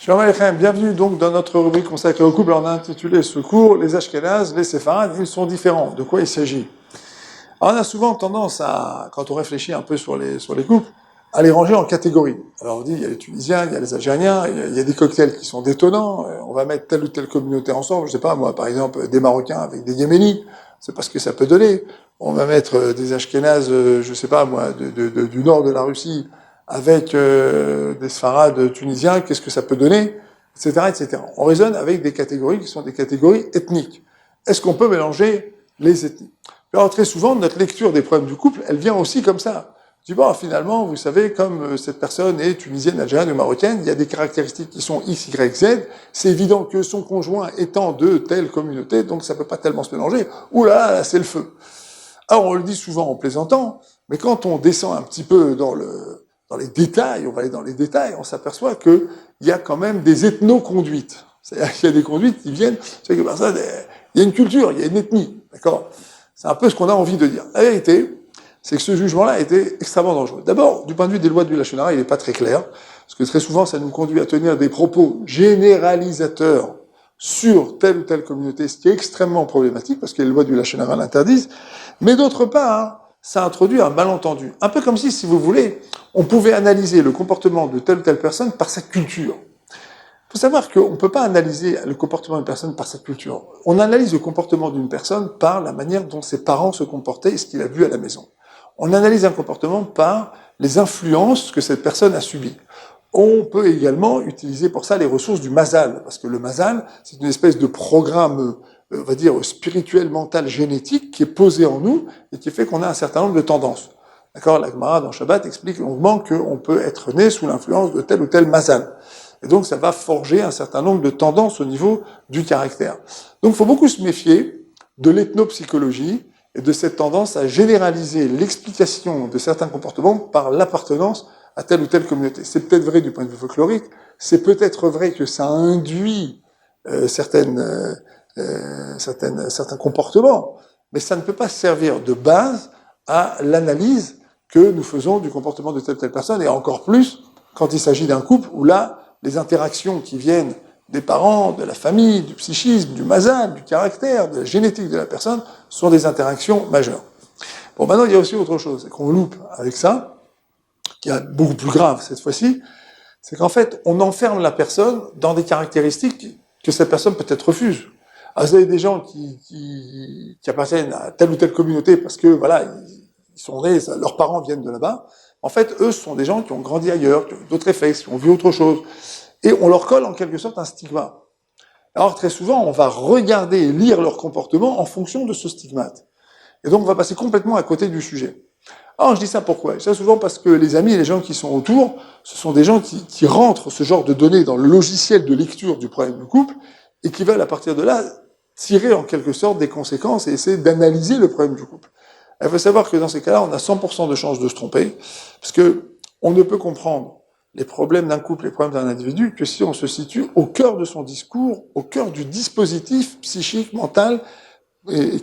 Shalom Aleichem, bienvenue donc dans notre rubrique consacrée au couple. On a intitulé ce cours, les Ashkénazes, les Séfarades, ils sont différents. De quoi il s'agit? Alors on a souvent tendance à, quand on réfléchit un peu sur les couples, à les ranger en catégories. Alors on dit, il y a les Tunisiens, il y a les Algériens, il y a des cocktails qui sont détonnants, on va mettre telle ou telle communauté ensemble, je sais pas, moi par exemple, des Marocains avec des Yéménis, c'est parce que ça peut donner. On va mettre des Ashkénazes, je sais pas moi, du nord de la Russie, avec des Sfarades tunisiens, qu'est-ce que ça peut donner, etc., etc. On raisonne avec des catégories qui sont des catégories ethniques. Est-ce qu'on peut mélanger les ethnies? Alors très souvent, notre lecture des problèmes du couple, elle vient aussi comme ça. Je dis, bon, finalement, vous savez, comme cette personne est tunisienne, algérienne ou marocaine, il y a des caractéristiques qui sont X, Y, Z, c'est évident que son conjoint étant de telle communauté, donc ça peut pas tellement se mélanger. Ouh là, là, c'est le feu. Alors on le dit souvent en plaisantant, mais quand on descend un petit peu dans les détails, on va aller dans les détails, on s'aperçoit que il y a quand même des ethno-conduites. C'est-à-dire qu'il y a des conduites qui viennent, c'est que par ça, il y a une culture, il y a une ethnie, d'accord? C'est un peu ce qu'on a envie de dire. La vérité, c'est que ce jugement-là a été extrêmement dangereux. D'abord, du point de vue des lois du Lachon Hara, il n'est pas très clair, parce que très souvent, ça nous conduit à tenir des propos généralisateurs sur telle ou telle communauté, ce qui est extrêmement problématique, parce que les lois du Lachon Hara l'interdisent. Mais d'autre part, ça introduit un malentendu. Un peu comme si vous voulez, on pouvait analyser le comportement de telle ou telle personne par sa culture. Il faut savoir qu'on ne peut pas analyser le comportement d'une personne par sa culture. On analyse le comportement d'une personne par la manière dont ses parents se comportaient et ce qu'il a vu à la maison. On analyse un comportement par les influences que cette personne a subies. On peut également utiliser pour ça les ressources du mazal, parce que le mazal, c'est une espèce de programme, on va dire, spirituel, mental, génétique, qui est posé en nous et qui fait qu'on a un certain nombre de tendances. D'accord? La Gemara dans Shabbat explique longuement qu'on peut être né sous l'influence de tel ou tel mazal. Et donc, ça va forger un certain nombre de tendances au niveau du caractère. Donc, il faut beaucoup se méfier de l'ethnopsychologie et de cette tendance à généraliser l'explication de certains comportements par l'appartenance à telle ou telle communauté. C'est peut-être vrai du point de vue folklorique, c'est peut-être vrai que ça induit certains comportements, mais ça ne peut pas servir de base à l'analyse que nous faisons du comportement de telle ou telle personne, et encore plus quand il s'agit d'un couple où là, les interactions qui viennent des parents, de la famille, du psychisme, du mazal, du caractère, de la génétique de la personne, sont des interactions majeures. Bon, maintenant, il y a aussi autre chose, c'est qu'on loupe avec ça, qui est beaucoup plus grave cette fois-ci, c'est qu'en fait, on enferme la personne dans des caractéristiques que cette personne peut-être refuse. Alors, vous avez des gens qui appartiennent à telle ou telle communauté parce que, voilà, ils sont nés, leurs parents viennent de là-bas. En fait, eux, ce sont des gens qui ont grandi ailleurs, qui ont d'autres réflexes, qui ont vu autre chose. Et on leur colle en quelque sorte un stigmate. Alors, très souvent, on va regarder et lire leur comportement en fonction de ce stigmate. Et donc, on va passer complètement à côté du sujet. Alors, je dis ça pourquoi? Je dis ça souvent parce que les amis et les gens qui sont autour, ce sont des gens qui rentrent ce genre de données dans le logiciel de lecture du problème du couple et qui veulent, à partir de là, tirer en quelque sorte des conséquences et essayer d'analyser le problème du couple. Il faut savoir que dans ces cas-là, on a 100% de chances de se tromper, parce que on ne peut comprendre les problèmes d'un couple, les problèmes d'un individu, que si on se situe au cœur de son discours, au cœur du dispositif psychique, mental,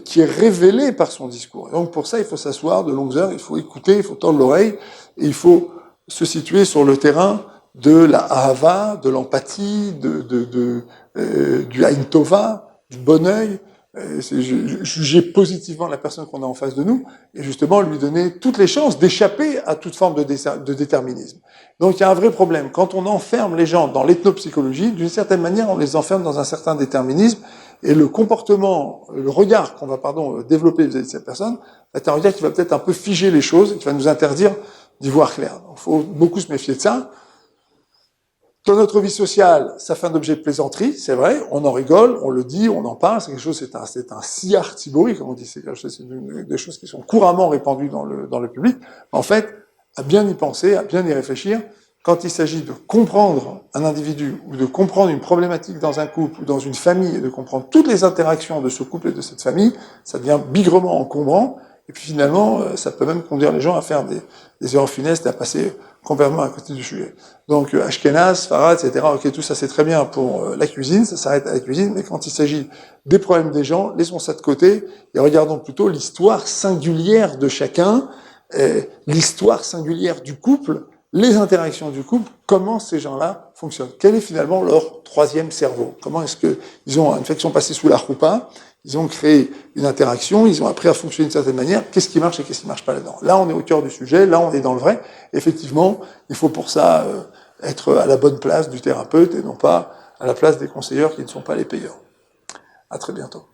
qui est révélé par son discours. Et donc pour ça, il faut s'asseoir de longues heures, il faut écouter, il faut tendre l'oreille, et il faut se situer sur le terrain de la ahava, de l'empathie, du aïn tova, du bon œil, c'est juger positivement la personne qu'on a en face de nous, et justement lui donner toutes les chances d'échapper à toute forme de déterminisme. Donc il y a un vrai problème. Quand on enferme les gens dans l'ethnopsychologie, d'une certaine manière, on les enferme dans un certain déterminisme, et le comportement, le regard qu'on va, développer vis-à-vis de cette personne, c'est un regard qui va peut-être un peu figer les choses, et qui va nous interdire d'y voir clair. Donc il faut beaucoup se méfier de ça. Dans notre vie sociale, ça fait un objet de plaisanterie, c'est vrai, on en rigole, on le dit, on en parle, c'est quelque chose, c'est un siyar tzibori, comme on dit, c'est des choses qui sont couramment répandues dans le public. En fait, à bien y penser, à bien y réfléchir, quand il s'agit de comprendre un individu, ou de comprendre une problématique dans un couple, ou dans une famille, et de comprendre toutes les interactions de ce couple et de cette famille, ça devient bigrement encombrant, et puis finalement, ça peut même conduire les gens à faire des erreurs funestes et à passer complètement à côté du sujet. Donc, Ashkenaz, Sfarad, etc., ok, tout ça c'est très bien pour la cuisine, ça s'arrête à la cuisine, mais quand il s'agit des problèmes des gens, laissons ça de côté, et regardons plutôt l'histoire singulière de chacun, l'histoire singulière du couple, les interactions du couple, comment ces gens-là fonctionnent. Quel est finalement leur troisième cerveau? Comment est-ce qu'ils ont, une fois qu'ils sont passés sous la roupa, ils ont créé une interaction, ils ont appris à fonctionner d'une certaine manière, qu'est-ce qui marche et qu'est-ce qui marche pas là-dedans? Là, on est au cœur du sujet, là, on est dans le vrai. Effectivement, il faut pour ça être à la bonne place du thérapeute et non pas à la place des conseilleurs qui ne sont pas les payeurs. À très bientôt.